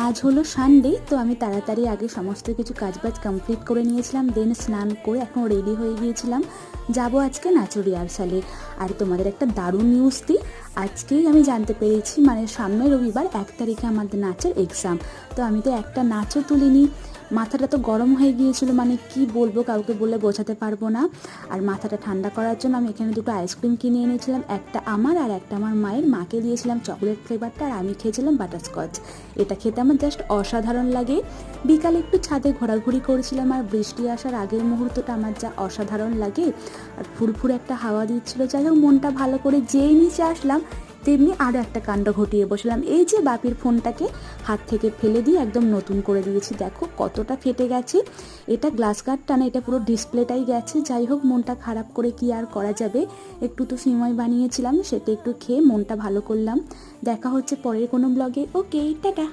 আজ হলো সানডে, তো আমি তাড়াতাড়ি আগে সমস্ত কিছু কাজবাজ কমপ্লিট করে নিয়েছিলাম। দেন স্নান করে এখন রেডি হয়ে গিয়েছিলাম, যাব আজকে নাচের রিহার্সালে। আর তোমাদের একটা দারুণ নিউজ দিই, আজকেই আমি জানতে পেরেছি মানে সামনের রবিবার 1 তারিখে আমাদের নাচের এক্সাম। তো আমি তো একটা নাচও তুলিনি, মাথাটা তো গরম হয়ে গিয়েছিল, মানে কি বলবো, কাউকে বলে বোঝাতে পারবো না। আর মাথাটা ঠান্ডা করার জন্য আমি এখানে দুটো আইসক্রিম কিনে এনেছিলাম, একটা আমার আর একটা আমার মায়ের। মাকে দিয়েছিলাম চকলেট ফ্লেভারটা আর আমি খেয়েছিলাম বাটারস্কচ। এটা খেতে আমার জাস্ট অসাধারণ লাগে। বিকালে একটু ছাদে ঘোরাঘুরি করেছিলাম, আর বৃষ্টি আসার আগের মুহূর্তটা আমার যা অসাধারণ লাগে। আর ফুরফুরে একটা হাওয়া দিচ্ছিল, যাই হোক মনটা ভালো করে যেই নিচে আসলাম তেমনি আরও একটা কাণ্ড ঘটিয়ে বসলাম। এই যে বাপির ফোনটাকে হাত থেকে ফেলে দিয়ে একদম নতুন করে দিয়েছি, দেখো কতটা ফেটে গেছে। এটা গ্লাস গার্ডটা না, এটা পুরো ডিসপ্লেটাই গেছে। যাই হোক মনটা খারাপ করে কি আর করা যাবে, একটু তো সিমাই বানিয়েছিলাম, সেটা একটু খেয়ে মনটা ভালো করলাম। দেখা হচ্ছে পরের কোনো ব্লগে। ওকে, টাটা।